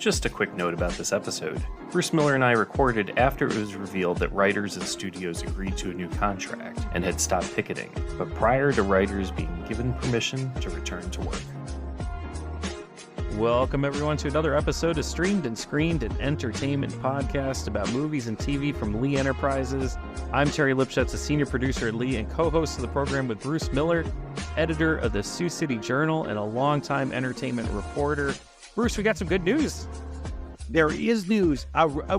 Just a quick note about this episode. Bruce Miller and I recorded after it was revealed that writers and studios agreed to a new contract and had stopped picketing, but prior to writers being given permission to return to work. Welcome everyone to another episode of Streamed and Screened, an entertainment podcast about movies and TV from Lee Enterprises. I'm Terry Lipshetz, a senior producer at Lee and co-host of the program with Bruce Miller, editor of the Sioux City Journal and a longtime entertainment reporter. Bruce, we got some good news. There is news.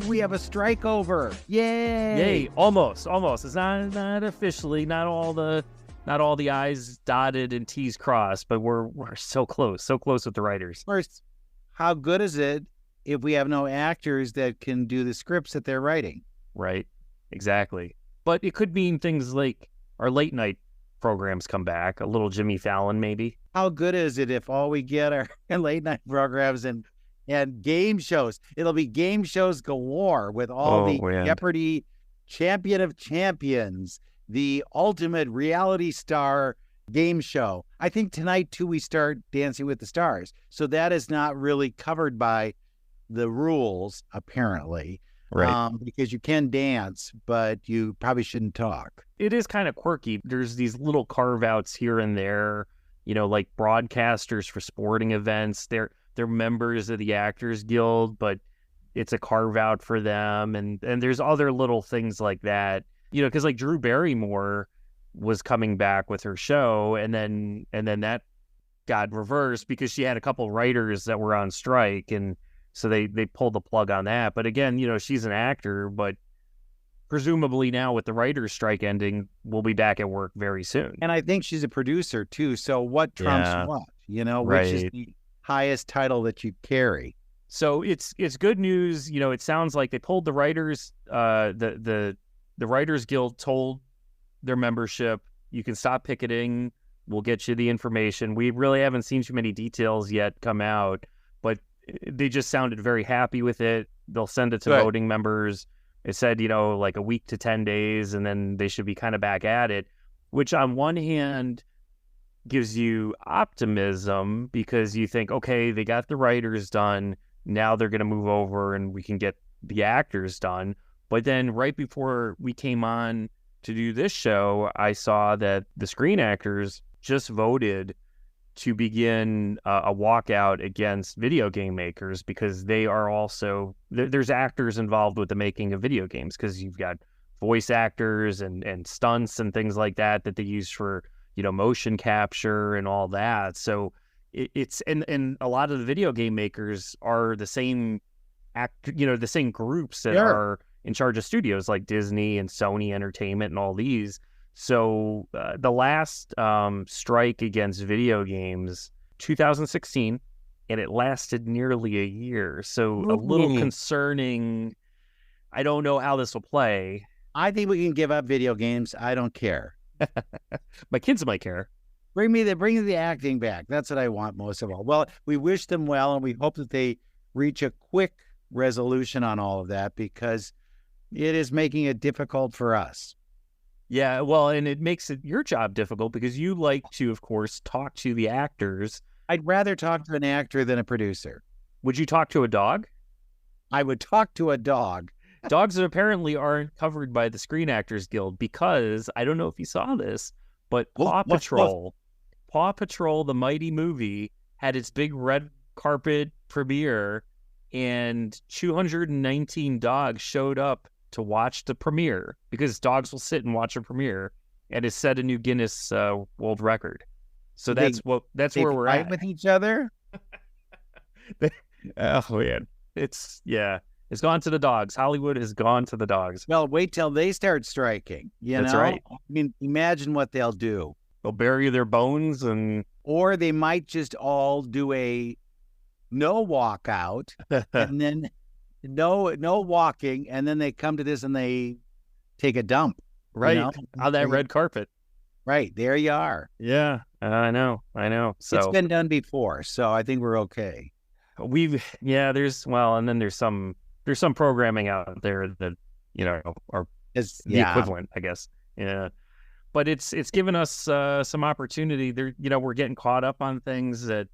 We have a strike over. Yay! Yay! Almost. It's not officially, not all the I's dotted and T's crossed, but we're so close with the writers. First, how good is it if we have no actors that can do the scripts that they're writing? Right. Exactly. But it could mean things like our late night programs come back, a little Jimmy Fallon maybe. How good is it if all we get are late night programs and game shows? It'll be game shows galore with all Jeopardy Champion of Champions, the ultimate reality star game show. I think tonight, too, we start Dancing with the Stars. So that is not really covered by the rules, apparently. Right. Because you can dance, but you probably shouldn't talk. It is kind of quirky. There's these little carve-outs here and there, like broadcasters for sporting events. They're members of the Actors Guild, but it's a carve-out for them. And there's other little things like that. Because like Drew Barrymore was coming back with her show, and then that got reversed because she had a couple writers that were on strike, and so they pulled the plug on that. But again, she's an actor, but presumably now with the writers' strike ending, we'll be back at work very soon. And I think she's a producer too. So what trumps what? Right. Which is the highest title that you carry. So it's good news. It sounds like they pulled the writers. The Writers Guild told their membership, you can stop picketing. We'll get you the information. We really haven't seen too many details yet come out, but they just sounded very happy with it. They'll send it to voting members. It said, like a week to 10 days, and then they should be kind of back at it, which on one hand gives you optimism because you think, okay, they got the writers done. Now they're going to move over and we can get the actors done. But then right before we came on to do this show, I saw that the Screen Actors just voted to begin a walkout against video game makers because they are also, there's actors involved with the making of video games because you've got voice actors and stunts and things like that they use for, motion capture and all that. So it's, and a lot of the video game makers are the same the same groups that are in charge of studios like Disney and Sony Entertainment and all these. So the last strike against video games, 2016, and it lasted nearly a year. So a little concerning. I don't know how this will play. I think we can give up video games. I don't care. My kids might care. Bring the acting back. That's what I want most of all. Well, we wish them well, and we hope that they reach a quick resolution on all of that because it is making it difficult for us. Yeah, well, and it makes your job difficult because you like to, of course, talk to the actors. I'd rather talk to an actor than a producer. Would you talk to a dog? I would talk to a dog. Dogs apparently aren't covered by the Screen Actors Guild because, I don't know if you saw this, but Paw Patrol, the mighty movie, had its big red carpet premiere, and 219 dogs showed up to watch the premiere because dogs will sit and watch a premiere, and it's set a new Guinness World Record. So that's where we're at with each other. Oh man, it's gone to the dogs. Hollywood has gone to the dogs. Well, wait till they start striking. That's right. I mean, imagine what they'll do. They'll bury their bones, or they might just all do a no walkout and then no walking, and then they come to this and they take a dump. Right. On that red carpet. Right. There you are. Yeah. I know. So it's been done before, so I think we're okay. There's some programming out there that, are the equivalent, I guess. Yeah. But it's given us some opportunity there. We're getting caught up on things that,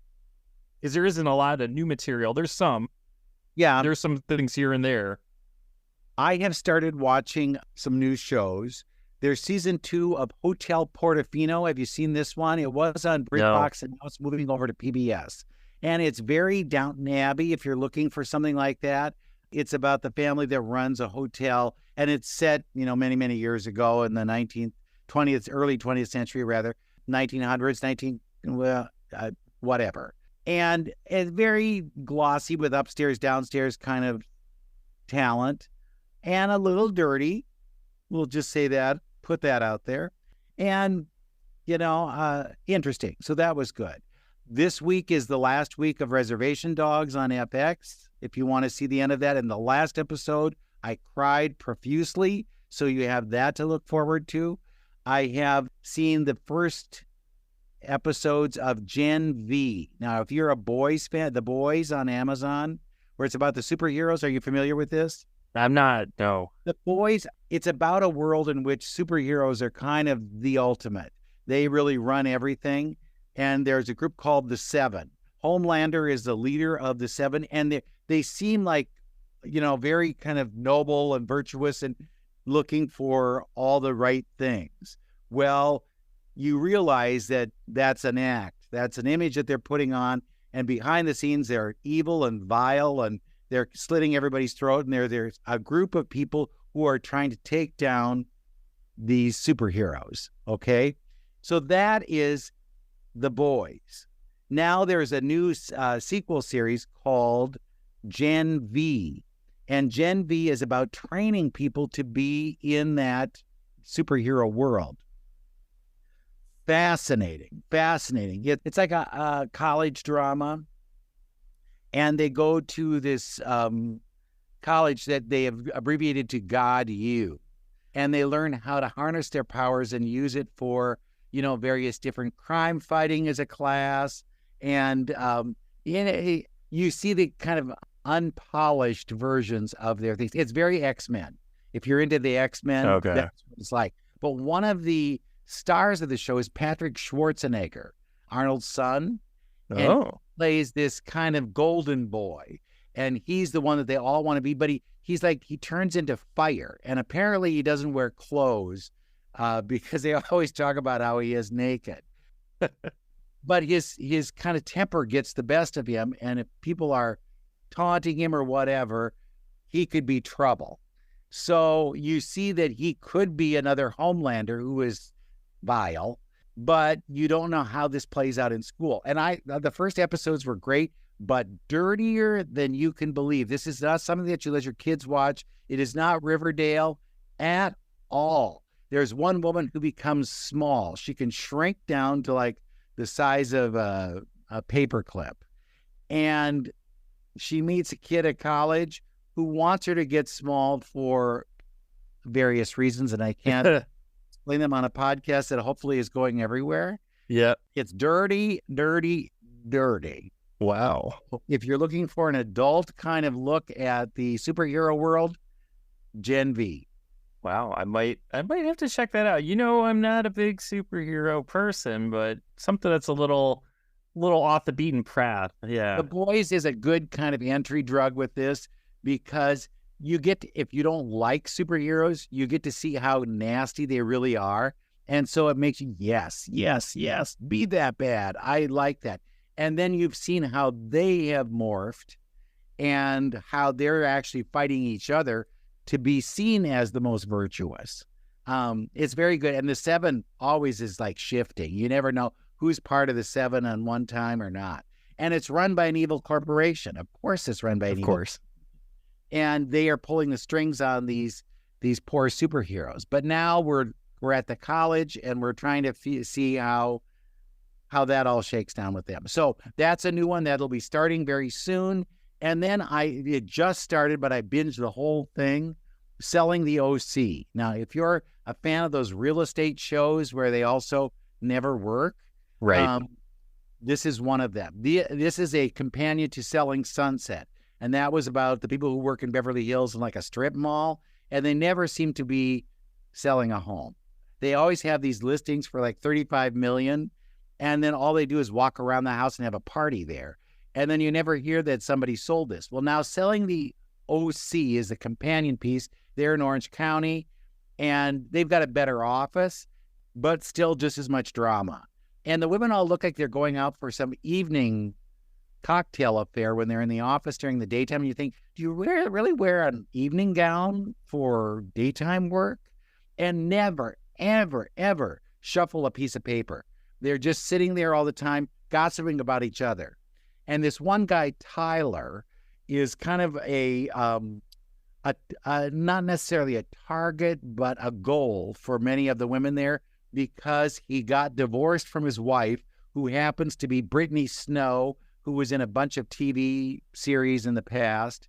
because there isn't a lot of new material. There's some, Yeah. There's some things here and there. I have started watching some new shows. There's season 2 of Hotel Portofino. Have you seen this one? It was on BritBox and now it's moving over to PBS. And it's very Downton Abbey if you're looking for something like that. It's about the family that runs a hotel, and it's set, many, many years ago in the early 20th century, rather, 1900s, whatever. And it's very glossy with upstairs, downstairs kind of talent, and a little dirty. We'll just say that, put that out there. And, interesting. So that was good. This week is the last week of Reservation Dogs on FX. If you want to see the end of that, in the last episode, I cried profusely. So you have that to look forward to. I have seen the first episodes of Gen V. Now, if you're a Boys fan, The Boys on Amazon, where it's about the superheroes, are you familiar with this? I'm not, no. The Boys, it's about a world in which superheroes are kind of the ultimate. They really run everything. And there's a group called the Seven. Homelander is the leader of the Seven, and they seem like, very kind of noble and virtuous and looking for all the right things. Well, you realize that that's an act. That's an image that they're putting on, and behind the scenes, they're evil and vile, and they're slitting everybody's throat, and there's a group of people who are trying to take down these superheroes, okay? So that is The Boys. Now there's a new sequel series called Gen V, and Gen V is about training people to be in that superhero world. Fascinating. It's like a college drama, and they go to this college that they have abbreviated to God U, and they learn how to harness their powers and use it for various different crime fighting as a class. And you see the kind of unpolished versions of their things. It's very X-Men. If you're into the X-Men, okay, that's what it's like. But one of the stars of the show is Patrick Schwarzenegger, Arnold's son. And he plays this kind of golden boy. And he's the one that they all want to be. But he turns into fire. And apparently he doesn't wear clothes because they always talk about how he is naked. But his kind of temper gets the best of him. And if people are taunting him or whatever, he could be trouble. So you see that he could be another Homelander who is vile, but you don't know how this plays out in school. And the first episodes were great, but dirtier than you can believe. This is not something that you let your kids watch. It is not Riverdale at all. There's one woman who becomes small. She can shrink down to like the size of a paperclip. And she meets a kid at college who wants her to get small for various reasons, and I can't explain them on a podcast that hopefully is going everywhere. Yeah. It's dirty. Wow. If you're looking for an adult kind of look at the superhero world, Gen V. Wow, I might have to check that out. I'm not a big superhero person, but something that's a little off the beaten path. Yeah. The Boys is a good kind of entry drug with this, because you get to, if you don't like superheroes, you get to see how nasty they really are. And so it makes you, yes, be that bad. I like that. And then you've seen how they have morphed and how they're actually fighting each other to be seen as the most virtuous. It's very good. And the Seven always is like shifting. You never know who's part of the Seven on one time or not. And it's run by an evil corporation. Of course it's run by an evil. Of course. And they are pulling the strings on these poor superheroes. But now we're at the college, and we're trying to see how that all shakes down with them. So that's a new one that'll be starting very soon. And then it just started, but I binged the whole thing, Selling the OC. Now, if you're a fan of those real estate shows where they also never work, right? This is one of them. This is a companion to Selling Sunset. And that was about the people who work in Beverly Hills in like a strip mall, and they never seem to be selling a home. They always have these listings for like $35 million, and then all they do is walk around the house and have a party there. And then you never hear that somebody sold this. Well, now selling the OC is a companion piece. They're in Orange County, and they've got a better office, but still just as much drama. And the women all look like they're going out for some evening cocktail affair when they're in the office during the daytime. And you think, do you really wear an evening gown for daytime work? And never, ever, ever shuffle a piece of paper. They're just sitting there all the time, gossiping about each other. And this one guy, Tyler, is kind of a not necessarily a target, but a goal for many of the women there, because he got divorced from his wife, who happens to be Brittany Snow, who was in a bunch of TV series in the past.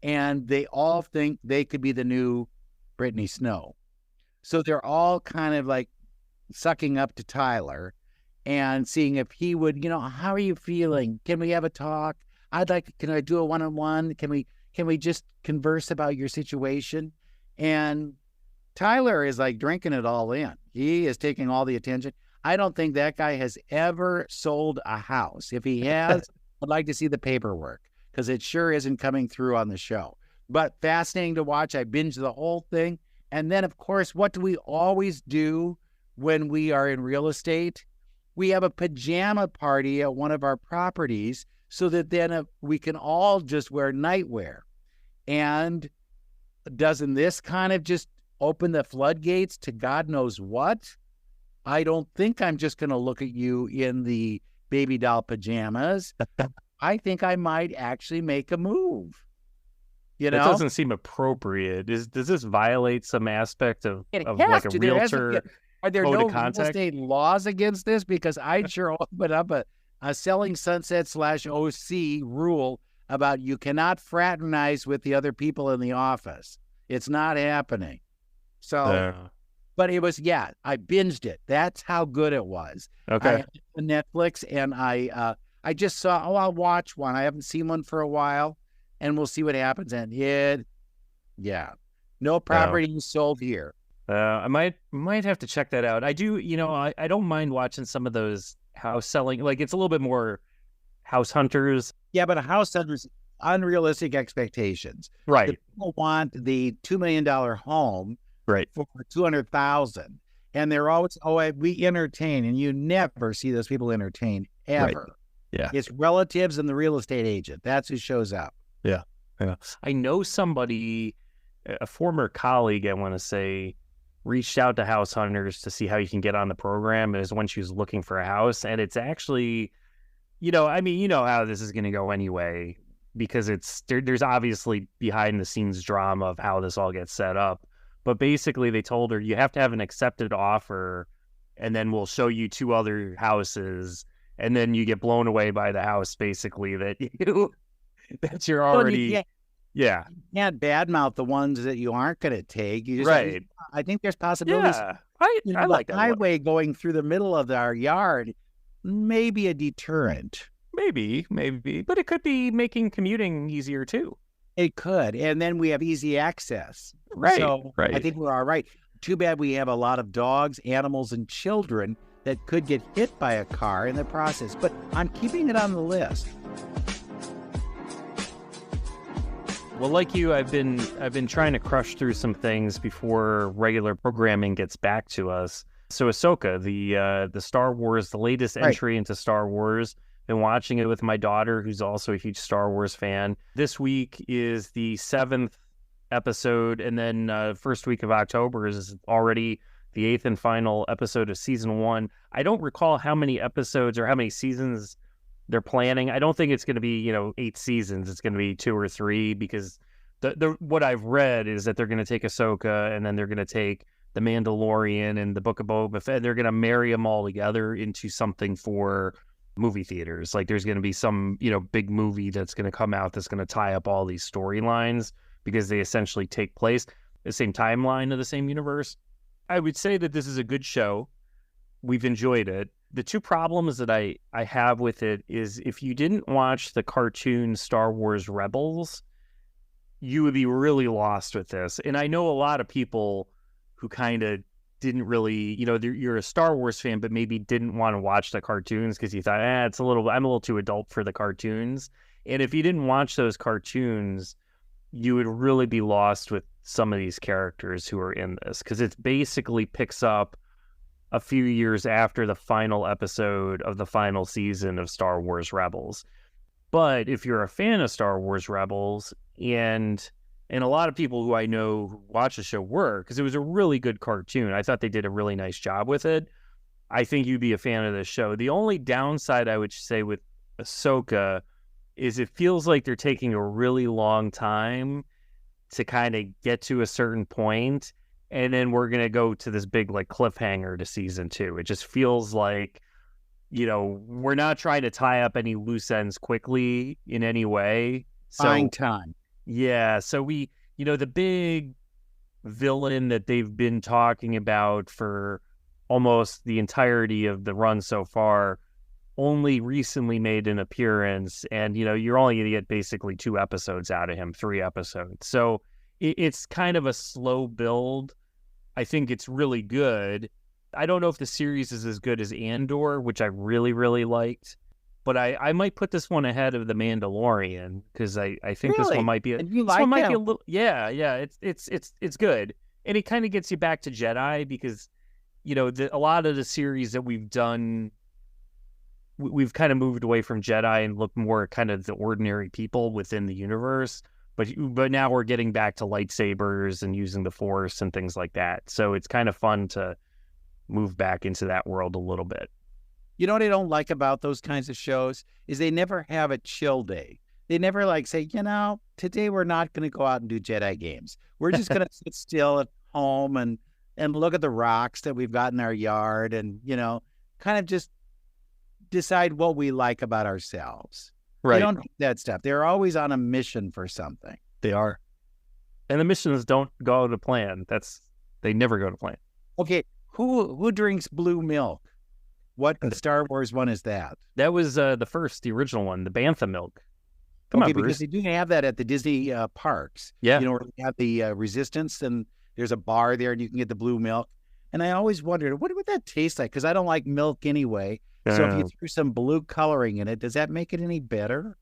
And they all think they could be the new Brittany Snow. So they're all kind of like sucking up to Tyler and seeing if he would, how are you feeling? Can we have a talk? Can I do a one-on-one? Can we just converse about your situation? And Tyler is like drinking it all in. He is taking all the attention. I don't think that guy has ever sold a house. If he has, I'd like to see the paperwork, because it sure isn't coming through on the show. But fascinating to watch. I binged the whole thing. And then, of course, what do we always do when we are in real estate? We have a pajama party at one of our properties so that then we can all just wear nightwear. And doesn't this kind of just open the floodgates to God knows what? I don't think I'm just going to look at you in the baby doll pajamas. I think I might actually make a move. That doesn't seem appropriate. Does this violate some aspect of like a realtor? Are there no real estate laws against this? Because I'd sure open up a Selling Sunset /OC rule about you cannot fraternize with the other people in the office. It's not happening. So, but it was, I binged it. That's how good it was. Okay. I had Netflix, and I just saw, I'll watch one. I haven't seen one for a while, and we'll see what happens. And no property sold here. I might have to check that out. I do, I don't mind watching some of those house selling. Like, it's a little bit more house hunters. Yeah, but a house hunters, unrealistic expectations. Right. The people want the $2 million home, right, for $200,000, and they're always, we entertain, and you never see those people entertain ever. Right. Yeah, it's relatives and the real estate agent. That's who shows up. Yeah. I know somebody, a former colleague, I want to say, reached out to house hunters to see how you can get on the program. It was when she was looking for a house, and it's actually, how this is going to go anyway, because there's obviously behind the scenes drama of how this all gets set up. But basically, they told her, you have to have an accepted offer, and then we'll show you 2 other houses, and then you get blown away by the house, basically, that you're already... You can't badmouth the ones that you aren't going to take. You just, right. I think there's possibilities. Yeah, I like that highway going through the middle of our yard, maybe a deterrent. Maybe, but it could be making commuting easier too. It could, and then we have easy access. Right. So I think we're all right. Too bad we have a lot of dogs, animals, and children that could get hit by a car in the process. But I'm keeping it on the list. Well, like you, I've been trying to crush through some things before regular programming gets back to us. So Ahsoka, the Star Wars, the latest entry into Star Wars. Been watching it with my daughter, who's also a huge Star Wars fan. This week is the 7th episode, and then first week of October is already the 8th and final episode of season 1. I don't recall how many episodes or how many seasons they're planning. I don't think it's going to be, 8 seasons. It's going to be 2 or 3, because the what I've read is that they're going to take Ahsoka, and then they're going to take the Mandalorian and the Book of Boba Fett. They're going to marry them all together into something for movie theaters. Like, there's going to be some, big movie that's going to come out that's going to tie up all these storylines, because they essentially take place the same timeline of the same universe. I would say that this is a good show. We've enjoyed it. The 2 problems that I have with it is, if you didn't watch the cartoon Star Wars Rebels, you would be really lost with this. And I know a lot of people who kind of didn't really, you're a Star Wars fan, but maybe didn't want to watch the cartoons because you thought, I'm a little too adult for the cartoons. And if you didn't watch those cartoons, you would really be lost with some of these characters who are in this, because it basically picks up a few years after the final episode of the final season of Star Wars Rebels. But if you're a fan of Star Wars Rebels, and a lot of people who I know who watch the show were, because it was a really good cartoon. I thought they did a really nice job with it. I think you'd be a fan of this show. The only downside I would say with Ahsoka is it feels like they're taking a really long time to kind of get to a certain point, and then we're going to go to this big like cliffhanger to season 2. It just feels like, we're not trying to tie up any loose ends quickly in any way. Buying time. Yeah, so the big villain that they've been talking about for almost the entirety of the run so far only recently made an appearance, and, you're only going to get basically 2 episodes out of him, 3 episodes. So it's kind of a slow build. I think it's really good. I don't know if the series is as good as Andor, which I really, really liked. But I might put this one ahead of The Mandalorian, because I think this one might be a little, it's good. And it kind of gets you back to Jedi, because a lot of the series that we've done, we've kind of moved away from Jedi and looked more kind of the ordinary people within the universe. But now we're getting back to lightsabers and using the Force and things like that. So it's kind of fun to move back into that world a little bit. You know what I don't like about those kinds of shows is they never have a chill day. They never say, today we're not going to go out and do Jedi games. We're just going to sit still at home and look at the rocks that we've got in our yard and, kind of just decide what we like about ourselves. Right. They don't do that stuff. They're always on a mission for something. They are. And the missions don't go to plan. They never go to plan. Okay. Who drinks blue milk? What Star Wars one is that? That was the original one, the Bantha milk. Come on, because they do have that at the Disney parks. Yeah. Where they have the Resistance, and there's a bar there, and you can get the blue milk. And I always wondered, what would that taste like? Because I don't like milk anyway. So if you threw some blue coloring in it, does that make it any better?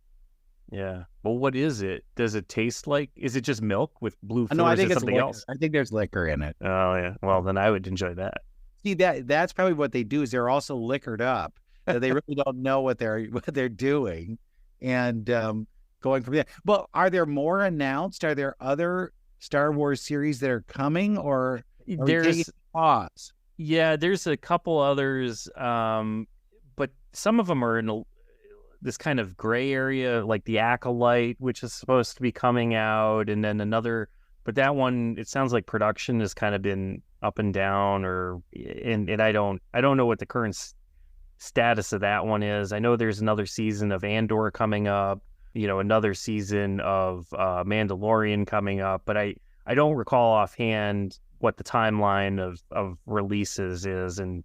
Yeah. Well, what is it? Does it taste like? Is it just milk with blue? No, I think it's something else. I think there's liquor in it. Oh yeah. Well, then I would enjoy that. See, that's probably what they do, is they're also liquored up. They really don't know what they're doing, and going from there. But are there more announced? Are there other Star Wars series that are coming, or there's pause? Yeah, there's a couple others, but some of them are in this kind of gray area, like the Acolyte, which is supposed to be coming out, and then another. But that one, it sounds like production has kind of been up and down, and I don't know what the current status of that one is. I know there's another season of Andor coming up, another season of Mandalorian coming up, but I don't recall offhand what the timeline of releases is, and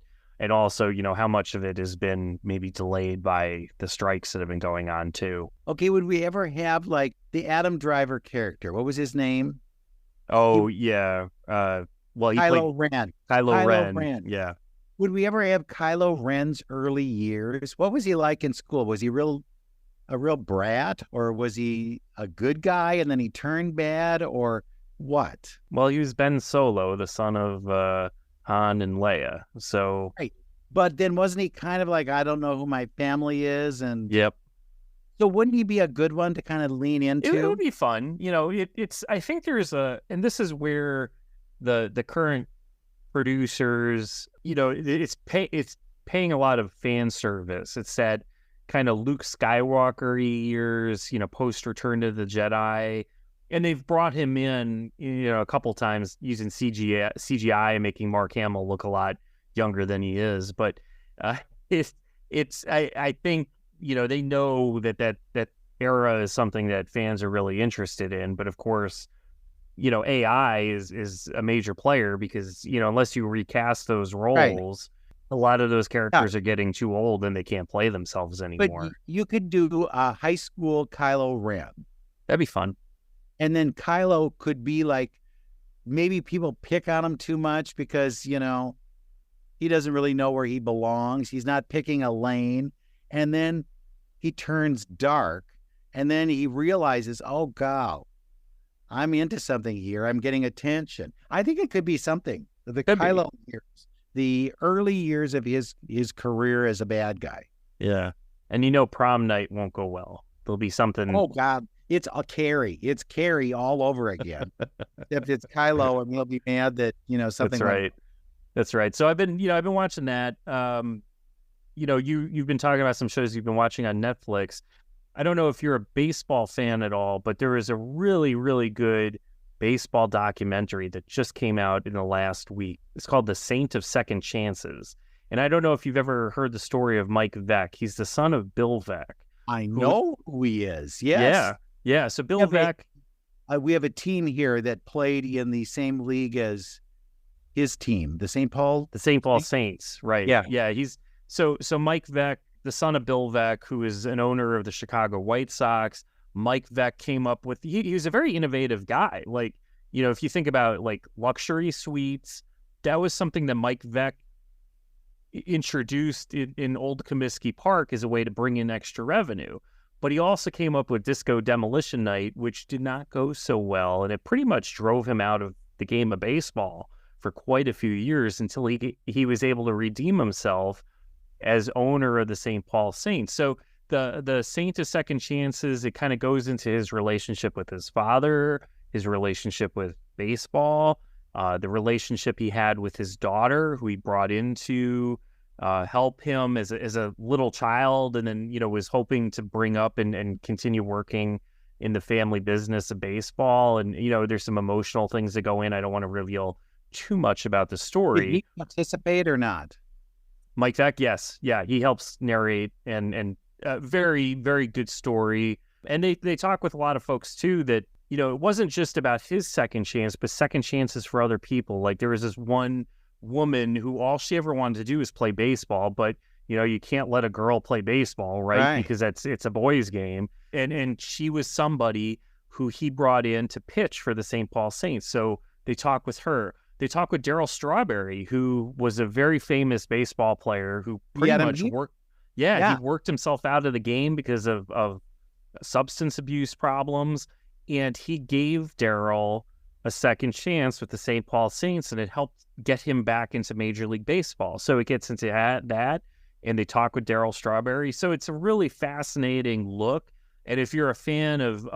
also, how much of it has been maybe delayed by the strikes that have been going on too. Okay, would we ever have the Adam Driver character? What was his name? Oh, yeah. Well, he Kylo Ren. Kylo Ren. Yeah. Would we ever have Kylo Ren's early years? What was he like in school? Was he a real brat, or was he a good guy and then he turned bad, or what? Well, he was Ben Solo, the son of Han and Leia. So, right. But then wasn't he kind of I don't know who my family is? And yep. So wouldn't he be a good one to kind of lean into? It would be fun. It's. I think there's and this is where the current producers, it's paying a lot of fan service. It's that kind of Luke Skywalker years, post Return to the Jedi, and they've brought him in, a couple times using CGI and making Mark Hamill look a lot younger than he is. But I think. They know that era is something that fans are really interested in. But of course, AI is a major player, because, unless you recast those roles, a lot of those characters are getting too old and they can't play themselves anymore. But you could do a high school Kylo Ren. That'd be fun. And then Kylo could be maybe people pick on him too much because, he doesn't really know where he belongs. He's not picking a lane. And then he turns dark. And then he realizes, oh, God, I'm into something here. I'm getting attention. I think it could be something. The Kylo years, the early years of his career as a bad guy. Yeah. And prom night won't go well. There'll be something. Oh, God. It's a Carrie. It's Carrie all over again. Except it's Kylo, and we'll be mad that, something. That's right. That's right. So I've been watching that. You've been talking about some shows you've been watching on Netflix. I don't know if you're a baseball fan at all, but there is a really, really good baseball documentary that just came out in the last week. It's called The Saint of Second Chances. And I don't know if you've ever heard the story of Mike Veeck. He's the son of Bill Veeck. I know who he is. Yes. Yeah. Yeah. So Bill Veeck. We have a team here that played in the same league as his team, the St. Paul Saints. Right. Yeah. Yeah. So Mike Veeck, the son of Bill Veeck, who is an owner of the Chicago White Sox. Mike Veeck came up with, he was a very innovative guy. Like, if you think about like luxury suites, that was something that Mike Veeck introduced in Old Comiskey Park as a way to bring in extra revenue. But he also came up with Disco Demolition Night, which did not go so well. And it pretty much drove him out of the game of baseball for quite a few years until he was able to redeem himself as owner of the St. Paul Saints. So the Saint of Second Chances, it kind of goes into his relationship with his father, his relationship with baseball, the relationship he had with his daughter, who he brought in to help him as a little child, and then, was hoping to bring up and continue working in the family business of baseball. And, there's some emotional things that go in. I don't want to reveal too much about the story. Did he participate or not? Mike Veeck, yes. Yeah, he helps narrate, and very, very good story. And they talk with a lot of folks, too, that, it wasn't just about his second chance, but second chances for other people. Like, there was this one woman who all she ever wanted to do was play baseball, but, you can't let a girl play baseball, right? Because it's a boys' game. And she was somebody who he brought in to pitch for the St. Paul Saints. So they talk with her. They talk with Darryl Strawberry, who was a very famous baseball player who pretty much worked. Yeah, he worked himself out of the game because of substance abuse problems. And he gave Darryl a second chance with the St. Paul Saints, and it helped get him back into Major League Baseball. So it gets into that, and they talk with Darryl Strawberry. So it's a really fascinating look. And if you're a fan of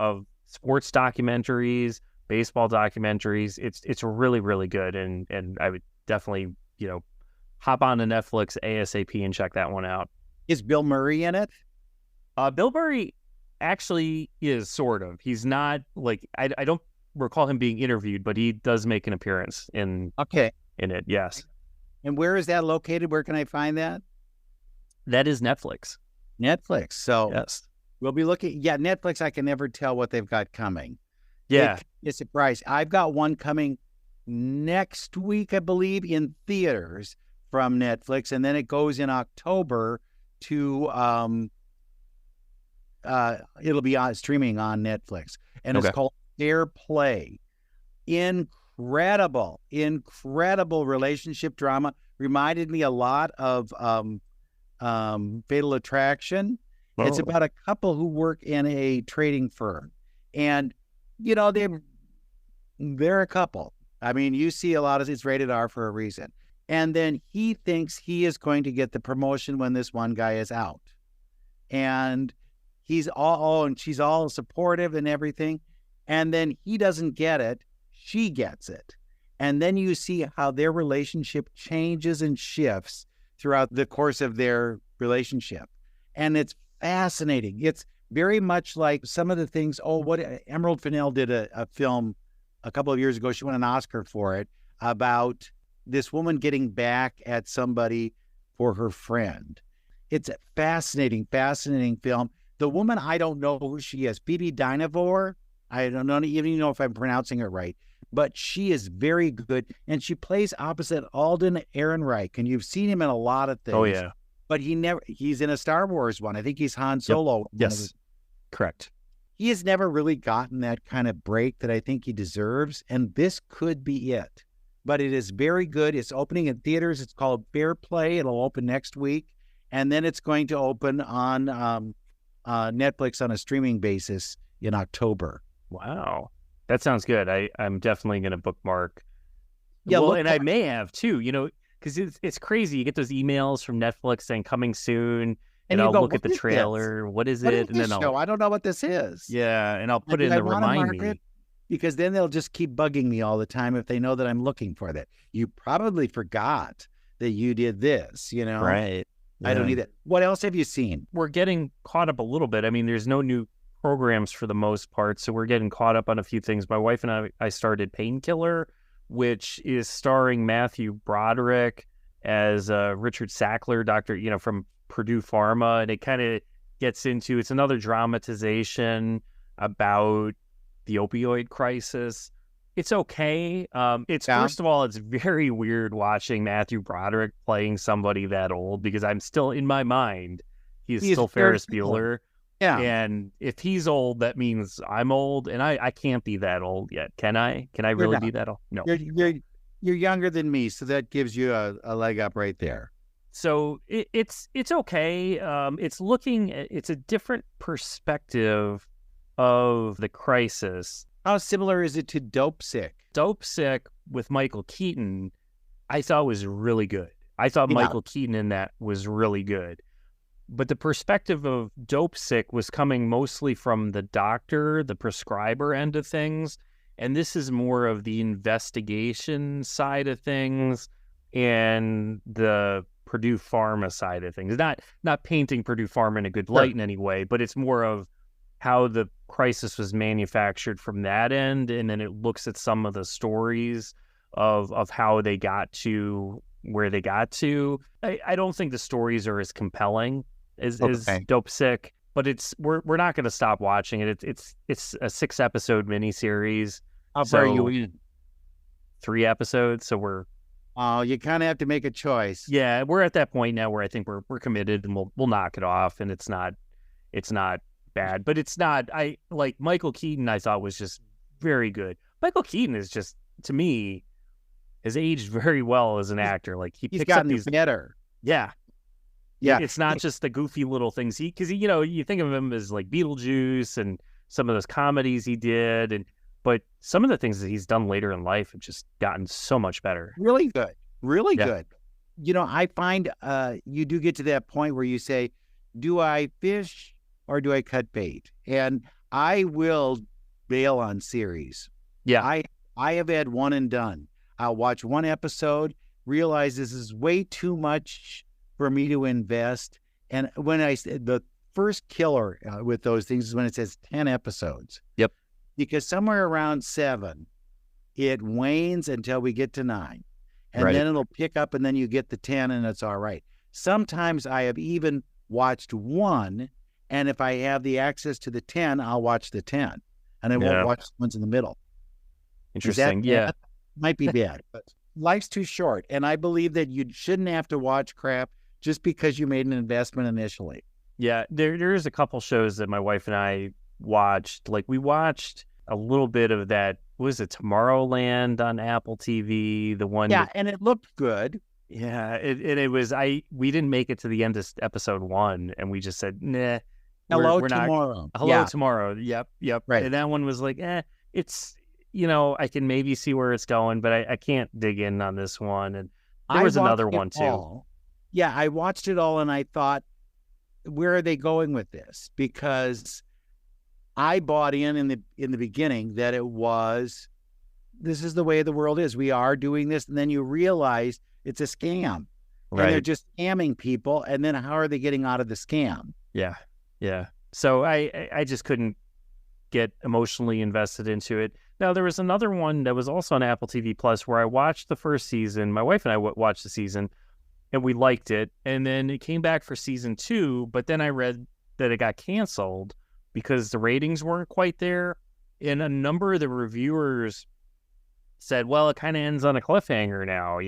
sports documentaries, baseball documentaries, it's really, really good. And I would definitely, hop on to Netflix ASAP and check that one out. Is Bill Murray in it? Bill Murray actually is, sort of. He's not like, I don't recall him being interviewed, but he does make an appearance in it. Yes. And where is that located? Where can I find that? That is Netflix. So yes, we'll be looking. Yeah, Netflix. I can never tell what they've got coming. Yeah, it's a surprise. I've got one coming next week, I believe, in theaters from Netflix, and then it goes in October to it'll be streaming on Netflix, and it's called Fair Play. Incredible relationship drama. Reminded me a lot of Fatal Attraction. Oh. It's about a couple who work in a trading firm, and they're a couple. I mean, you see a lot of it's rated R for a reason. And then he thinks he is going to get the promotion when this one guy is out. And he's and she's all supportive and everything. And then he doesn't get it. She gets it. And then you see how their relationship changes and shifts throughout the course of their relationship. And it's fascinating. It's very much like some of the things. Emerald Fennell did a film a couple of years ago. She won an Oscar for it, about this woman getting back at somebody for her friend. It's a fascinating film. The woman, I don't know who she is. Phoebe Dynevor. I don't even know if I'm pronouncing it right, but she is very good. And she plays opposite Alden Ehrenreich. And you've seen him in a lot of things. Oh, yeah. But he's in a Star Wars one. I think he's Han Solo. Yep. Yes. Correct. he has never really gotten that kind of break that I think he deserves, and this could be it. But it is very good. It's opening in theaters. It's called Fair Play. It'll open next week, and then it's going to open on Netflix on a streaming basis in October. Wow, that sounds good. I'm definitely going to bookmark. Yeah, well, and I may have too. Because it's crazy. You get those emails from Netflix saying coming soon. And I'll look at the trailer. What is it? And then I don't know what this is. Yeah, and I'll put it in the remind me. Because then they'll just keep bugging me all the time if they know that I'm looking for that. You probably forgot that you did this, Right. Yeah. I don't need that. What else have you seen? We're getting caught up a little bit. I mean, there's no new programs for the most part, so we're getting caught up on a few things. My wife and I started Painkiller, which is starring Matthew Broderick as Richard Sackler, doctor, from Purdue Pharma, and it kind of gets into, it's another dramatization about the opioid crisis. It's okay. First of all, it's very weird watching Matthew Broderick playing somebody that old, because I'm still, in my mind, he's still Ferris Bueller. Yeah. And if he's old, that means I'm old, and I can't be that old yet. Can I? Can I really be that old? No. You're younger than me, so that gives you a leg up right there. So it's okay. It's a different perspective of the crisis. How similar is it to Dope Sick? Dope Sick with Michael Keaton, I thought was really good. I thought Michael Keaton in that was really good. But the perspective of Dope Sick was coming mostly from the doctor, the prescriber end of things. And this is more of the investigation side of things and the Purdue Pharma side of things. Not painting Purdue Pharma in a good light in any way, but it's more of how the crisis was manufactured from that end, and then it looks at some of the stories of how they got to where they got to. I don't think the stories are as compelling as Dope Sick, but we're not going to stop watching it. It's a 6-episode miniseries. How far are you in? 3 episodes, so we're. Oh, you kind of have to make a choice. Yeah, we're at that point now where I think we're committed, and we'll knock it off, and it's not bad, but it's not. I like Michael Keaton. I thought was just very good. Michael Keaton is just, to me, has aged very well as an actor. Like he's picks gotten up these better. Yeah. It's not just the goofy little things because you think of him as like Beetlejuice and some of those comedies he did, but some of the things that he's done later in life have just gotten so much better. Really good. Really good. I find you do get to that point where you say, do I fish or do I cut bait? And I will bail on series. Yeah. I have had one and done. I'll watch one episode, realize this is way too much for me to invest. And when the first killer with those things is when it says 10 episodes. Yep. Because somewhere around 7, it wanes until we get to 9. And then it'll pick up, and then you get the 10, and it's all right. Sometimes I have even watched 1, and if I have the access to the 10, I'll watch the 10. And I won't watch the ones in the middle. Interesting. That might be bad, but life's too short. And I believe that you shouldn't have to watch crap just because you made an investment initially. Yeah, there's a couple shows that my wife and I watched. Like we watched a little bit of that. Was it Tomorrowland on Apple TV? The one. Yeah, and it looked good. Yeah, it was. We didn't make it to the end of episode 1, and we just said, nah. Hello tomorrow. Hello tomorrow. Yep. Right. And that one was like, it's, I can maybe see where it's going, but I can't dig in on this one. And there was another one too. Yeah, I watched it all, and I thought, where are they going with this? Because I bought in the beginning that this is the way the world is. We are doing this, and then you realize it's a scam. Right. And they're just scamming people, and then how are they getting out of the scam? Yeah. So I just couldn't get emotionally invested into it. Now, there was another one that was also on Apple TV Plus where I watched the first season. My wife and I watched the season, and we liked it. And then it came back for season 2, but then I read that it got canceled because the ratings weren't quite there. And a number of the reviewers said, well, it kind of ends on a cliffhanger now,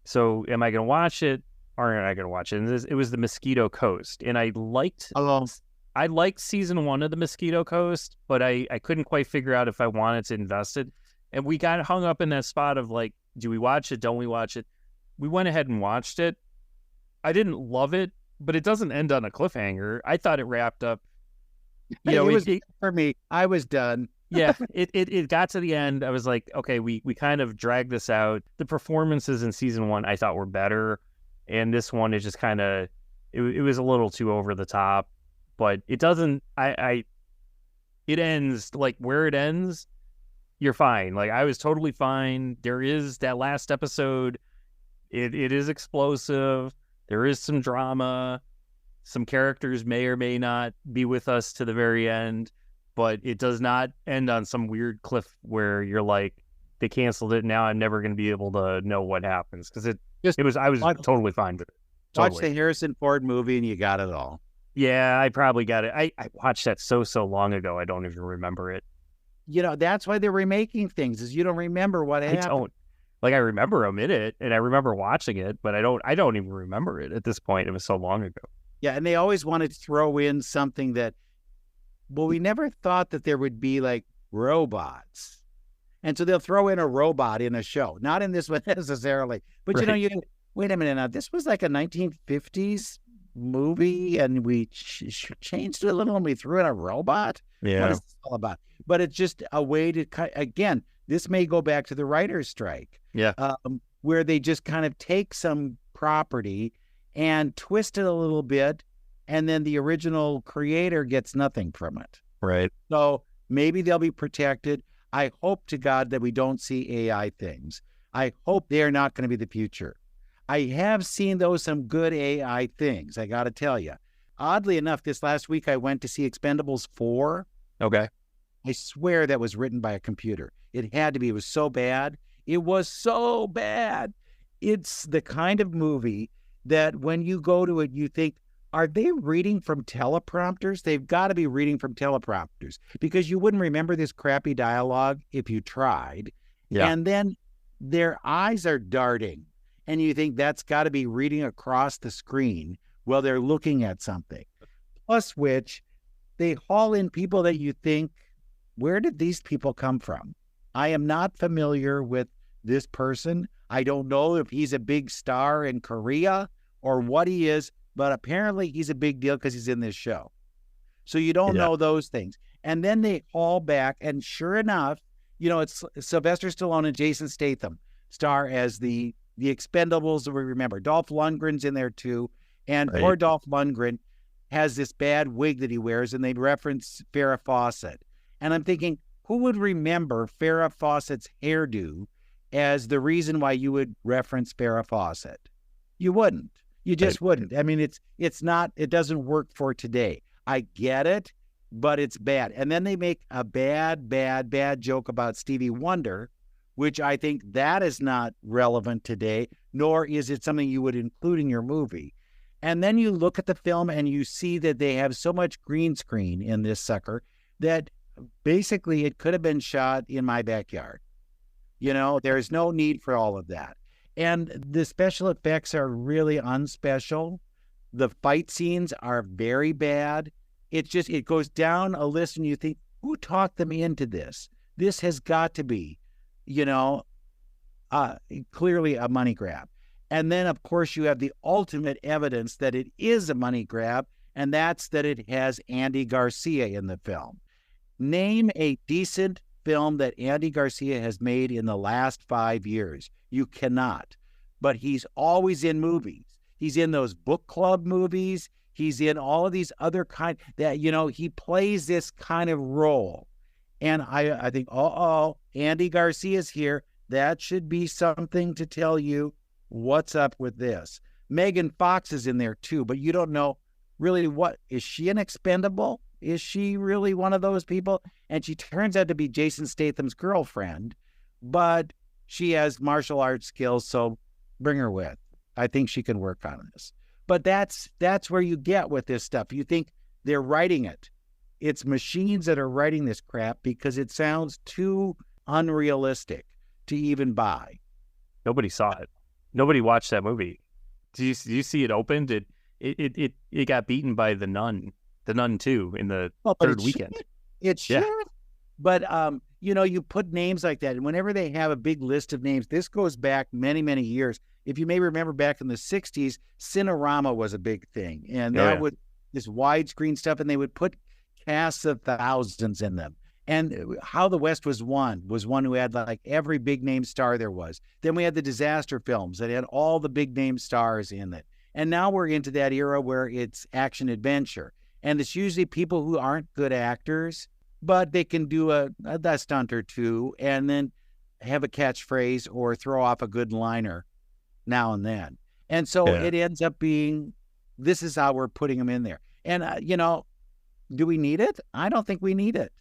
So am I going to watch it or am I going to watch it? And it was The Mosquito Coast. And I liked I liked season 1 of The Mosquito Coast, but I couldn't quite figure out if I wanted to invest it. And we got hung up in that spot of like, do we watch it? Don't we watch it? We went ahead and watched it. I didn't love it, but it doesn't end on a cliffhanger. I thought it wrapped up. For me, I was done. Yeah, it got to the end. I was like, okay, we kind of dragged this out. The performances in season 1 I thought were better, and this one is just kind of it was a little too over the top. But it doesn't. It ends like where it ends. You're fine. Like I was totally fine. There is that last episode. It is explosive. There is some drama. Some characters may or may not be with us to the very end, but it does not end on some weird cliff where you're like, they canceled it. Now I'm never going to be able to know what happens because I was totally fine with it. Totally. Watch the Harrison Ford movie and you got it all. Yeah, I probably got it. I watched that so long ago. I don't even remember it. That's why they're remaking things is you don't remember what happened. I don't. Like I remember them in it and I remember watching it, but I don't even remember it at this point. It was so long ago. Yeah, and they always wanted to throw in something that, well, we never thought that there would be like robots. And so they'll throw in a robot in a show. Not in this one necessarily. But right. Wait a minute now. This was like a 1950s movie and we changed it a little and we threw in a robot? Yeah. What is this all about? But it's just a way to, again, this may go back to the writer's strike. Yeah. Where they just kind of take some property and twist it a little bit, and then the original creator gets nothing from it. Right. So maybe they'll be protected. I hope to God that we don't see AI things. I hope they're not going to be the future. I have seen some good AI things, I got to tell you. Oddly enough, this last week I went to see Expendables 4. Okay. I swear that was written by a computer. It had to be. It was so bad. It was so bad. It's the kind of movie that when you go to it, you think, are they reading from teleprompters? They've got to be reading from teleprompters because you wouldn't remember this crappy dialogue if you tried. Yeah. And then their eyes are darting and you think that's got to be reading across the screen while they're looking at something. Plus which they haul in people that you think, where did these people come from? I am not familiar with this person. I don't know if he's a big star in Korea or what he is, but apparently he's a big deal because he's in this show. So you don't know those things. And then they haul back, and sure enough, it's Sylvester Stallone and Jason Statham star as the Expendables that we remember. Dolph Lundgren's in there too. And poor Dolph Lundgren has this bad wig that he wears, and they reference Farrah Fawcett. And I'm thinking, who would remember Farrah Fawcett's hairdo as the reason why you would reference Farrah Fawcett? You wouldn't. You just wouldn't. I mean, it's not, it doesn't work for today. I get it, but it's bad. And then they make a bad joke about Stevie Wonder, which I think that is not relevant today, nor is it something you would include in your movie. And then you look at the film and you see that they have so much green screen in this sucker that basically it could have been shot in my backyard. There's no need for all of that. And the special effects are really unspecial. The fight scenes are very bad. It goes down a list and you think, who talked them into this? This has got to be, clearly a money grab. And then, of course, you have the ultimate evidence that it is a money grab, and that's that it has Andy Garcia in the film. Name a decent film that Andy Garcia has made in the last 5 years. You cannot. But he's always in movies. He's in those book club movies. He's in all of these other that, he plays this kind of role. And I think, Andy Garcia's here. That should be something to tell you what's up with this. Megan Fox is in there too, but you don't know really is she an expendable? Is she really one of those people? And she turns out to be Jason Statham's girlfriend, but she has martial arts skills, so bring her with. I think she can work on this. But that's where you get with this stuff. You think they're writing it. It's machines that are writing this crap because it sounds too unrealistic to even buy. Nobody saw it. Nobody watched that movie. Do you see it opened? It got beaten by The Nun. The Nun 2 in the but third weekend. It should. But, you put names like that. And whenever they have a big list of names, this goes back many, many years. If you may remember back in the 60s, Cinerama was a big thing. And that was this widescreen stuff. And they would put casts of thousands in them. And How the West was one who had like every big name star there was. Then we had the disaster films that had all the big name stars in it. And now we're into that era where it's action adventure. And it's usually people who aren't good actors, but they can do a stunt or two and then have a catchphrase or throw off a good liner now and then. And so it ends up being, this is how we're putting them in there. And, do we need it? I don't think we need it.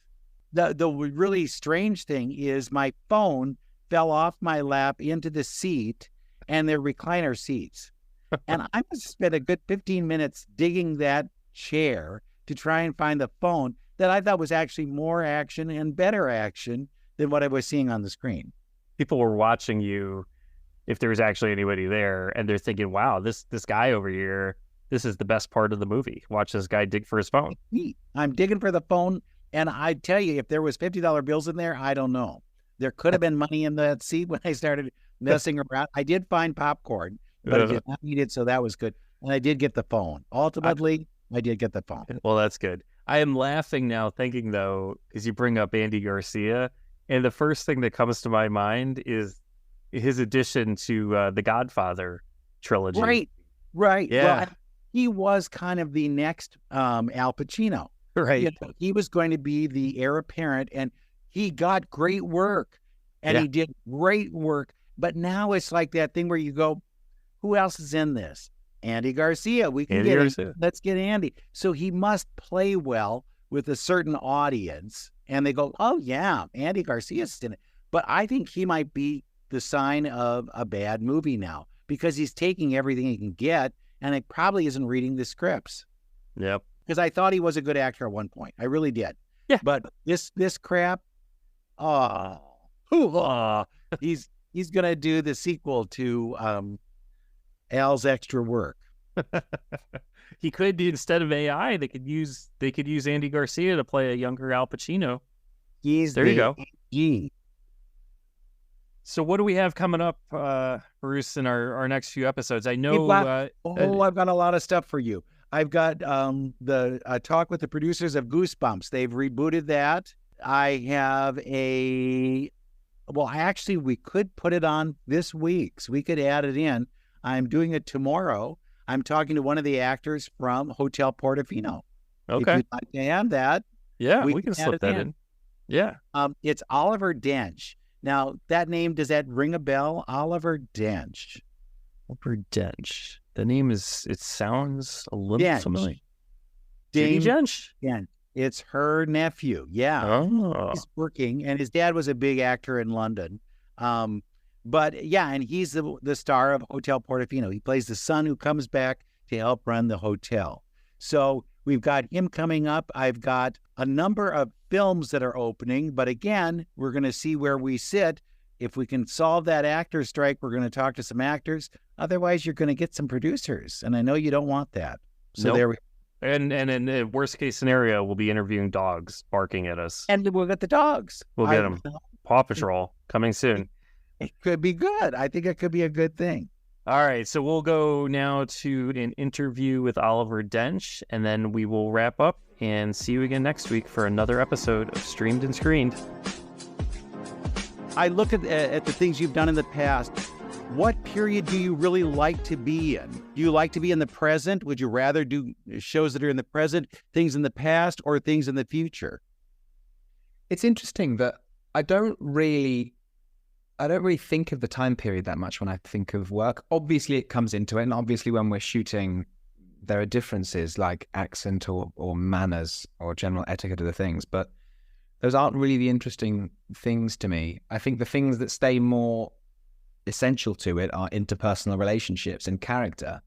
The really strange thing is my phone fell off my lap into the seat, and they're recliner seats. And I must have spent a good 15 minutes digging that chair to try and find the phone that I thought was actually more action and better action than what I was seeing on the screen. People were watching you, if there was actually anybody there, and they're thinking, wow, this guy over here, this is the best part of the movie. Watch this guy dig for his phone. I'm digging for the phone. And I tell you, if there was $50 bills in there, I don't know. There could have been money in that seat when I started messing around. I did find popcorn, but I did not need it, so that was good. And I did get the phone. Ultimately, I did get the phone. Well, that's good. I am laughing now thinking, though, because you bring up Andy Garcia, and the first thing that comes to my mind is his addition to the Godfather trilogy. Right. Yeah. Well, he was kind of the next Al Pacino. Right. He was going to be the heir apparent, and he got great work, and he did great work. But now it's like that thing where you go, who else is in this? Andy Garcia. We can get Garcia. Let's get Andy. So he must play well with a certain audience, and they go, oh, yeah, Andy Garcia's in it. But I think he might be the sign of a bad movie now because he's taking everything he can get, and it probably isn't reading the scripts. Yep. Because I thought he was a good actor at one point. I really did. Yeah. But this crap, he's gonna do the sequel to Al's Extra Work. He could, instead of AI, they could use Andy Garcia to play a younger Al Pacino. There you go. AG. So what do we have coming up, Bruce, in our next few episodes? I know. I've got a lot of stuff for you. I've got the talk with the producers of Goosebumps. They've rebooted that. I have actually, we could put it on this week, so we could add it in. I'm doing it tomorrow. I'm talking to one of the actors from Hotel Portofino. Okay. If you'd like to add that. Yeah, we can slip that in. Yeah. It's Oliver Dench. Now, that name, does that ring a bell? Oliver Dench. Oliver Dench. The name it sounds a little familiar. Judi Dench? Yeah. It's her nephew. Yeah. Oh. He's working, and his dad was a big actor in London. But yeah, and he's the star of Hotel Portofino. He plays the son who comes back to help run the hotel. So we've got him coming up. I've got a number of films that are opening, but again, we're going to see where we sit. If we can solve that actor strike, we're going to talk to some actors. Otherwise, you're going to get some producers, and I know you don't want that. So there we go. And in the worst case scenario, we'll be interviewing dogs barking at us. And we'll get the dogs. We'll get them. PAW Patrol coming soon. It could be good. I think it could be a good thing. All right, so we'll go now to an interview with Oliver Dench, and then we will wrap up and see you again next week for another episode of Streamed and Screened. I look at the things you've done in the past. What period do you really like to be in? Do you like to be in the present? Would you rather do shows that are in the present, things in the past, or things in the future? It's interesting that I don't really think of the time period that much when I think of work. Obviously, it comes into it, and obviously when we're shooting, there are differences like accent or manners or general etiquette of the things, but those aren't really the interesting things to me. I think the things that stay more essential to it are interpersonal relationships and character,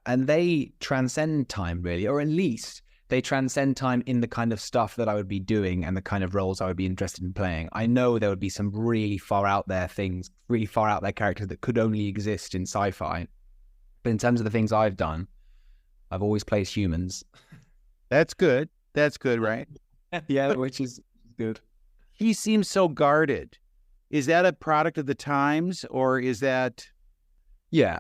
and they transcend time really, or at least they transcend time in the kind of stuff that I would be doing and the kind of roles I would be interested in playing. I know there would be some really far out there things, really far out there characters that could only exist in sci-fi, but in terms of the things I've done, I've always played humans. That's good. That's good, right? Yeah, which is good. He seems so guarded. Is that a product of the times, or is that... Yeah,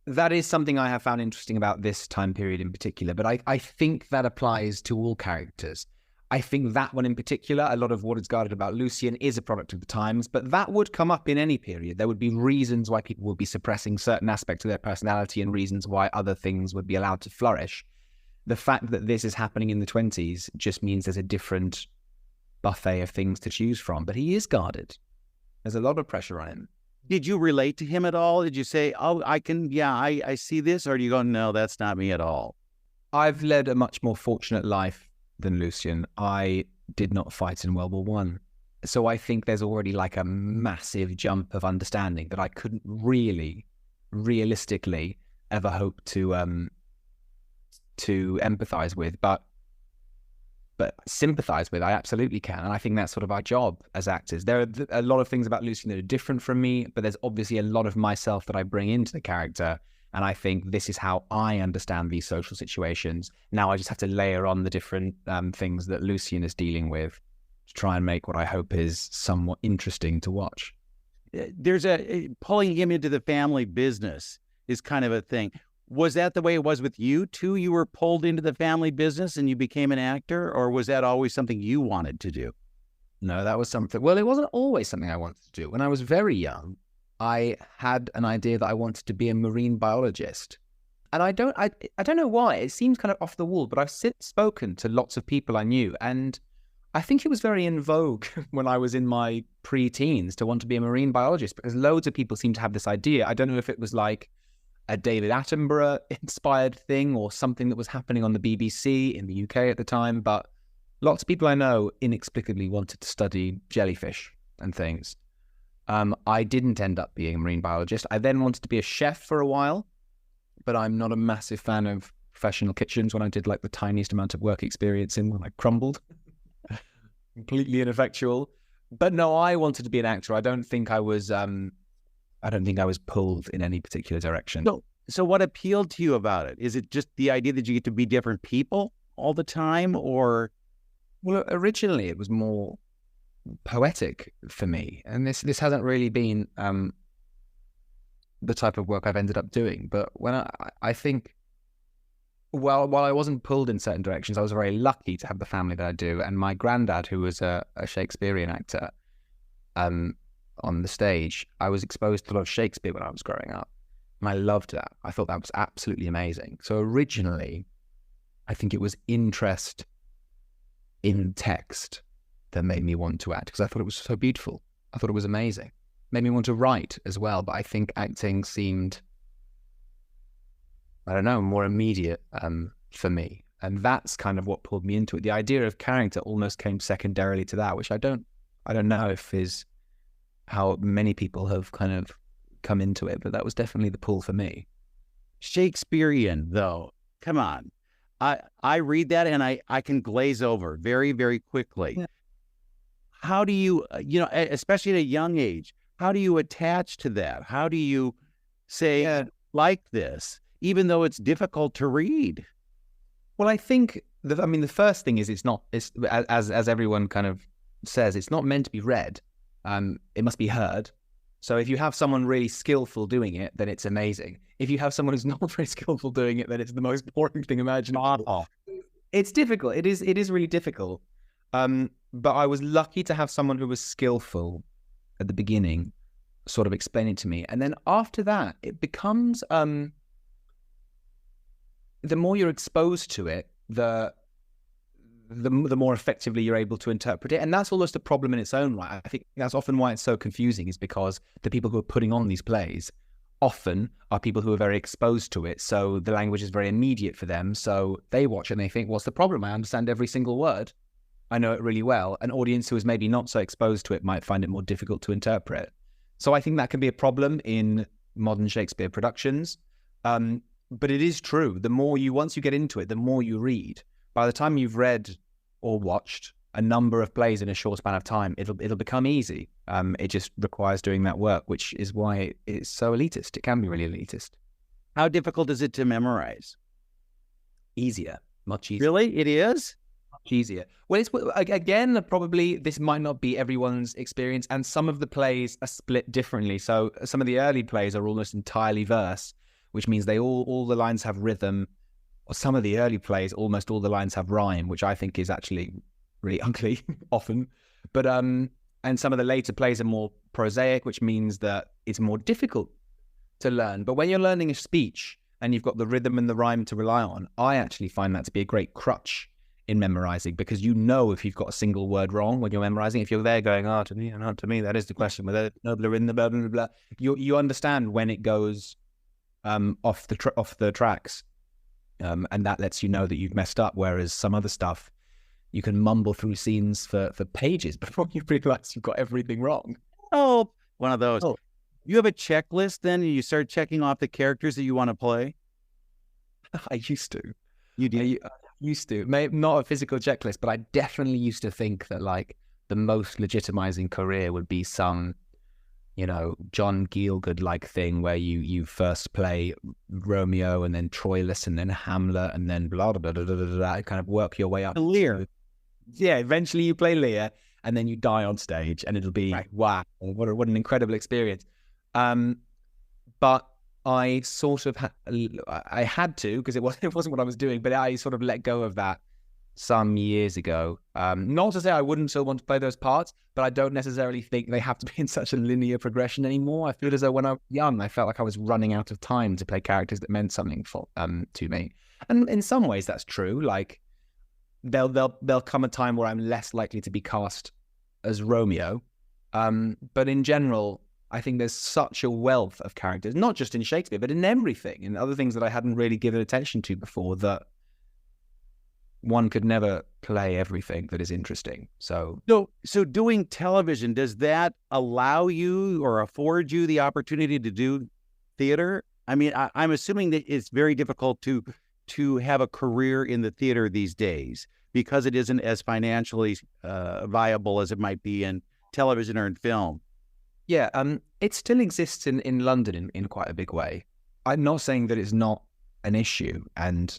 that is something I have found interesting about this time period in particular, but I think that applies to all characters. I think that one in particular, a lot of what is guarded about Lucien is a product of the times, but that would come up in any period. There would be reasons why people would be suppressing certain aspects of their personality and reasons why other things would be allowed to flourish. The fact that this is happening in the 20s just means there's a different buffet of things to choose from, but he is guarded. There's a lot of pressure on him. Did you relate to him at all? Did you say, oh, I see this? Or do you go, no, that's not me at all? I've led a much more fortunate life than Lucien. I did not fight in World War One. So I think there's already like a massive jump of understanding that I couldn't really, realistically ever hope to empathize with, but sympathize with, I absolutely can. And I think that's sort of our job as actors. There are a lot of things about Lucien that are different from me, but there's obviously a lot of myself that I bring into the character. And I think this is how I understand these social situations. Now I just have to layer on the different things that Lucien is dealing with to try and make what I hope is somewhat interesting to watch. There's pulling him into the family business is kind of a thing. Was that the way it was with you too? You were pulled into the family business and you became an actor, or was that always something you wanted to do? No, that was something, well, it wasn't always something I wanted to do. When I was very young, I had an idea that I wanted to be a marine biologist. And I don't know why. It seems kind of off the wall, but I've since spoken to lots of people I knew, and I think it was very in vogue when I was in my pre-teens to want to be a marine biologist, because loads of people seem to have this idea. I don't know if it was like a David Attenborough inspired thing or something that was happening on the BBC in the UK at the time, but lots of people I know inexplicably wanted to study jellyfish and things. I didn't end up being a marine biologist. I then wanted to be a chef for a while, but I'm not a massive fan of professional kitchens. When I did like the tiniest amount of work experience in one, I crumbled. Completely ineffectual. But no, I wanted to be an actor. I don't think I was pulled in any particular direction. So what appealed to you about it? Is it just the idea that you get to be different people all the time, or? Well, originally it was more poetic for me, and this hasn't really been the type of work I've ended up doing. But when I think, while I wasn't pulled in certain directions, I was very lucky to have the family that I do, and my granddad, who was a Shakespearean actor, on the stage, I was exposed to a lot of Shakespeare when I was growing up, and I loved that. I thought that was absolutely amazing. So originally, I think it was interest in text that made me want to act, because I thought it was so beautiful. I thought it was amazing. Made me want to write as well, but I think acting seemed, I don't know, more immediate for me. And that's kind of what pulled me into it. The idea of character almost came secondarily to that, which I don't know if is how many people have kind of come into it, but that was definitely the pull for me. Shakespearean, though, come on. I read that and I can glaze over very, very quickly. Yeah. How do you, especially at a young age, how do you attach to that? How do you say, like this, even though it's difficult to read? Well, I think, the first thing is it's as everyone kind of says, it's not meant to be read. It must be heard. So if you have someone really skillful doing it, then it's amazing. If you have someone who's not very skillful doing it, then it's the most boring thing imaginable. It's difficult. It is really difficult. But I was lucky to have someone who was skillful at the beginning sort of explain it to me. And then after that, it becomes, the more you're exposed to it, the more effectively you're able to interpret it. And that's almost a problem in its own right. I think that's often why it's so confusing, is because the people who are putting on these plays often are people who are very exposed to it. So the language is very immediate for them. So they watch it and they think, what's the problem? I understand every single word. I know it really well. An audience who is maybe not so exposed to it might find it more difficult to interpret. So I think that can be a problem in modern Shakespeare productions. But it is true. Once you get into it, the more you read, by the time you've read or watched a number of plays in a short span of time, it'll become easy. It just requires doing that work, which is why it's so elitist. It can be really elitist. How difficult is it to memorize? Easier. Much easier. Really? It is? Much easier. Well, it's again, probably this might not be everyone's experience, and some of the plays are split differently. So some of the early plays are almost entirely verse, which means they all the lines have rhythm. Or some of the early plays, almost all the lines have rhyme, which I think is actually really ugly often. But and some of the later plays are more prosaic, which means that it's more difficult to learn. But when you're learning a speech and you've got the rhythm and the rhyme to rely on, I actually find that to be a great crutch in memorizing, because you know if you've got a single word wrong when you're memorizing, if you're there going, to me, and not to me, that is the question, whether nobler in the blah, blah, blah, you understand when it goes off the tracks. And that lets you know that you've messed up, whereas some other stuff, you can mumble through scenes for pages before you realize you've got everything wrong. Oh, one of those. Oh. You have a checklist then, and you start checking off the characters that you want to play? I used to. You do? I used to. Maybe not a physical checklist, but I definitely used to think that like the most legitimizing career would be some, John Gielgud-like thing where you first play Romeo and then Troilus and then Hamlet and then blah, blah, blah, blah, blah, blah, kind of work your way up. Lear. Yeah, eventually you play Lear and then you die on stage and it'll be, wow, what an incredible experience. But I sort of, I had to, because it wasn't what I was doing, but I sort of let go of that some years ago. Not to say I wouldn't still want to play those parts, but I don't necessarily think they have to be in such a linear progression anymore. I feel as though when I was young, I felt like I was running out of time to play characters that meant something to me. And in some ways that's true. Like there'll come a time where I'm less likely to be cast as Romeo. But in general, I think there's such a wealth of characters, not just in Shakespeare, but in everything, in other things that I hadn't really given attention to before, that one could never play everything that is interesting. So doing television, does that allow you or afford you the opportunity to do theater? I mean, I'm assuming that it's very difficult to have a career in the theater these days because it isn't as financially viable as it might be in television or in film. Yeah, it still exists in London in quite a big way. I'm not saying that it's not an issue, and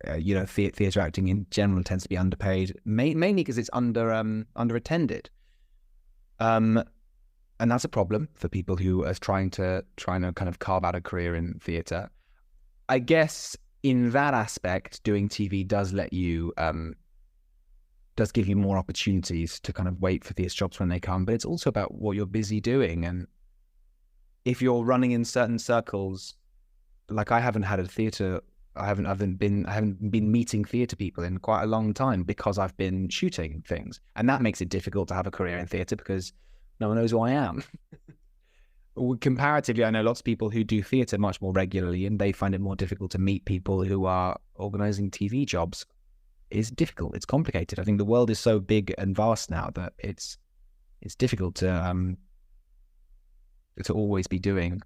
theatre acting in general tends to be underpaid, mainly because it's underattended. And that's a problem for people who are trying to kind of carve out a career in theatre. I guess in that aspect, doing TV does let you, does give you more opportunities to kind of wait for these jobs when they come, but it's also about what you're busy doing. And if you're running in certain circles, like I haven't had a theatre, I haven't been meeting theatre people in quite a long time because I've been shooting things. And that makes it difficult to have a career in theatre because no one knows who I am. Comparatively, I know lots of people who do theatre much more regularly, and they find it more difficult to meet people who are organising TV jobs. It's difficult. It's complicated. I think the world is so big and vast now that it's difficult to always be doing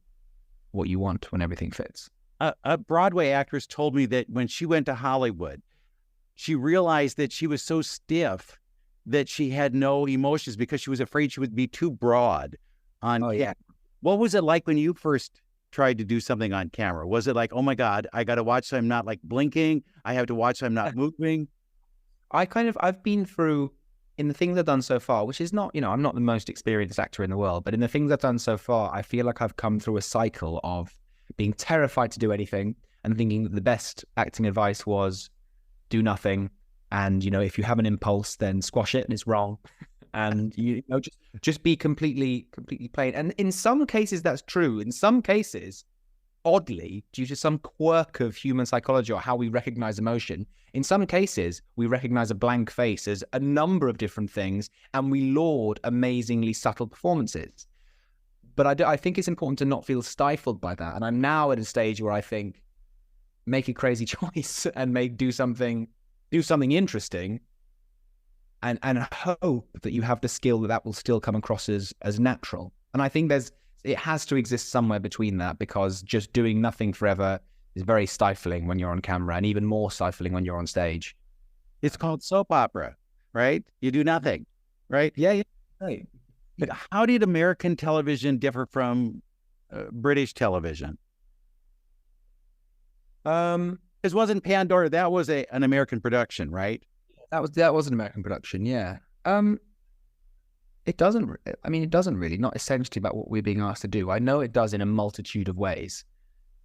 what you want when everything fits. A Broadway actress told me that when she went to Hollywood, she realized that she was so stiff that she had no emotions because she was afraid she would be too broad on camera. Yeah. What was it like when you first tried to do something on camera? Was it like, oh my God, I got to watch so I'm not like blinking. I have to watch so I'm not moving. I've been through, in the things I've done so far, which is not, I'm not the most experienced actor in the world, but in the things I've done so far, I feel like I've come through a cycle of being terrified to do anything and thinking that the best acting advice was do nothing. And, if you have an impulse, then squash it and it's wrong. And, just be completely plain. And in some cases, that's true. In some cases, oddly, due to some quirk of human psychology or how we recognize emotion, in some cases, we recognize a blank face as a number of different things, and we laud amazingly subtle performances. But I think it's important to not feel stifled by that. And I'm now at a stage where I think, make a crazy choice and do something interesting, and hope that you have the skill that will still come across as natural. And I think it has to exist somewhere between that, because just doing nothing forever is very stifling when you're on camera, and even more stifling when you're on stage. It's called soap opera, right? You do nothing, right? Yeah, right. How did American television differ from British television? Because Because wasn't Pandora, that was an American production, right? That was an American production, yeah. It doesn't really, not essentially about what we're being asked to do. I know it does in a multitude of ways,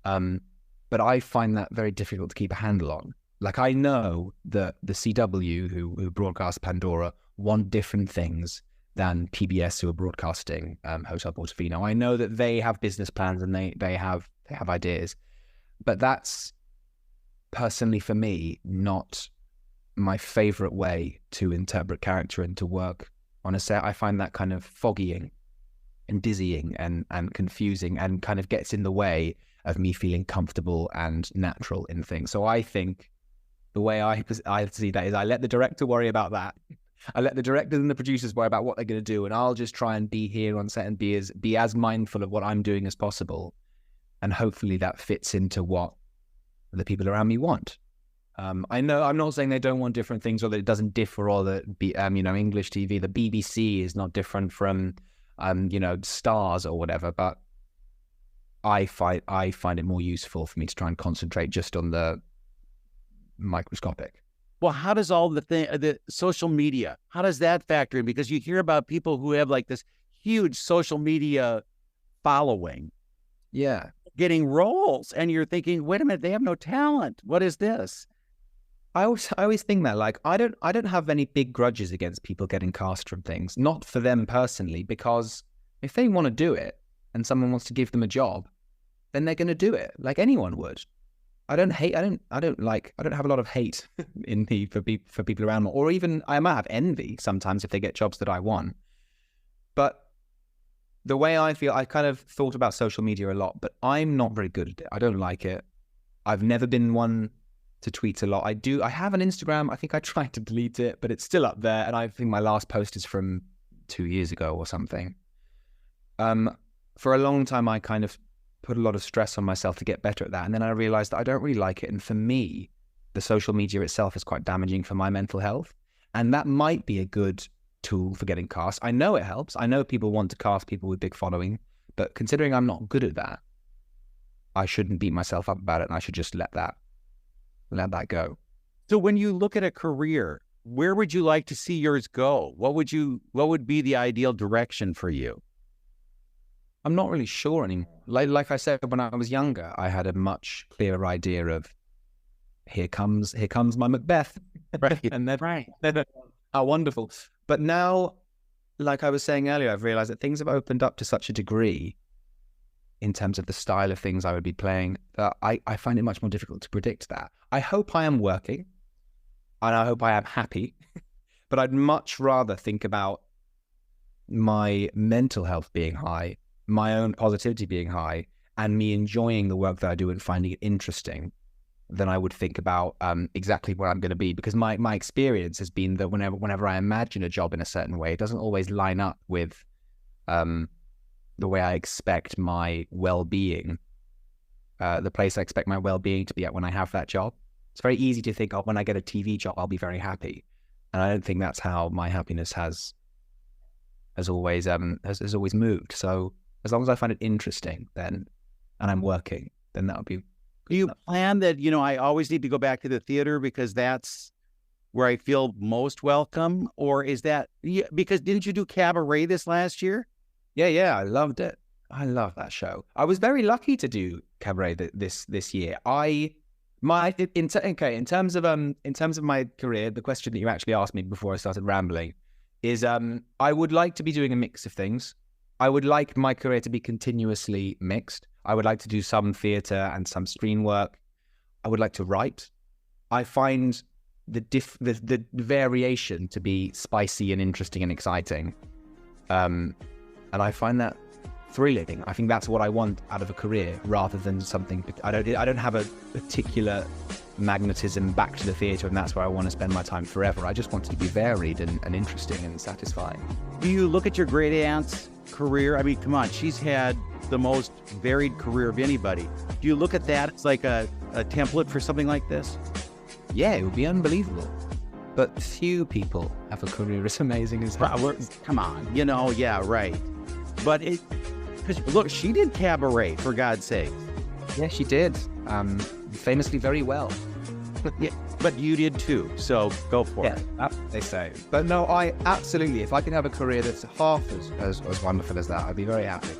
but I find that very difficult to keep a handle on. Like, I know that the CW, who broadcast Pandora, want different things than PBS, who are broadcasting Hotel Portofino. I know that they have business plans and they have ideas, but that's personally for me not my favorite way to interpret character and to work on a set. I find that kind of foggying and dizzying and confusing, and kind of gets in the way of me feeling comfortable and natural in things. So I think the way I see that is I let the director worry about that. I let the directors and the producers worry about what they're going to do, and I'll just try and be here on set and be as mindful of what I'm doing as possible. And hopefully that fits into what the people around me want. I know I'm not saying they don't want different things, or that it doesn't differ, or that English TV, the BBC is not different from Stars or whatever. But I find it more useful for me to try and concentrate just on the microscopic. Well, how does all the social media, how does that factor in? Because you hear about people who have like this huge social media following, yeah, getting roles, and you're thinking, wait a minute, they have no talent. What is this? I always think that, like, I don't have any big grudges against people getting cast from things, not for them personally, because if they want to do it and someone wants to give them a job, then they're going to do it like anyone would. I don't have a lot of hate in me for people around me, or even I might have envy sometimes if they get jobs that I want. But the way I feel, I kind of thought about social media a lot, but I'm not very good at it. I don't like it. I've never been one to tweet a lot. I have an Instagram. I think I tried to delete it, but it's still up there. And I think my last post is from 2 years ago or something. For a long time, I kind of put a lot of stress on myself to get better at that. And then I realized that I don't really like it. And for me, the social media itself is quite damaging for my mental health. And that might be a good tool for getting cast. I know it helps. I know people want to cast people with big following, but considering I'm not good at that, I shouldn't beat myself up about it, and I should just let that go. So when you look at a career, where would you like to see yours go? What would be the ideal direction for you? I'm not really sure anymore. Like I said, when I was younger, I had a much clearer idea of here comes my Macbeth. Right. And then how wonderful. But now, like I was saying earlier, I've realized that things have opened up to such a degree in terms of the style of things I would be playing that I find it much more difficult to predict that. I hope I am working, and I hope I am happy, but I'd much rather think about my mental health being high, my own positivity being high, and me enjoying the work that I do and finding it interesting, than I would think about exactly where I'm going to be. Because my experience has been that whenever I imagine a job in a certain way, it doesn't always line up with the way I expect my well-being, the place I expect my well-being to be at when I have that job. It's very easy to think, oh, when I get a TV job, I'll be very happy. And I don't think that's how my happiness has always moved. So as long as I find it interesting, then, and I'm working, then that would be. Do you plan that, I always need to go back to the theater because that's where I feel most welcome? Or is that, because didn't you do Cabaret this last year? Yeah, I loved it. I love that show. I was very lucky to do Cabaret this year. In terms of my career, the question that you actually asked me before I started rambling is, I would like to be doing a mix of things. I would like my career to be continuously mixed. I would like to do some theatre and some screen work. I would like to write. I find the variation to be spicy and interesting and exciting. And I find that thrilling. I think that's what I want out of a career, rather than something. I don't have a particular magnetism back to the theatre, and that's where I want to spend my time forever. I just want it to be varied and interesting and satisfying. Do you look at your great aunt's career? I mean, come on, she's had the most varied career of anybody. Do you look at that as like a template for something like this? Yeah, it would be unbelievable. But few people have a career as amazing as her. Come on, yeah, right. But because look, she did Cabaret, for God's sake. Yeah, she did. Famously very well. Yeah, but you did too, so go for it. They say. But no, I absolutely, if I could have a career that's half as wonderful as that, I'd be very happy.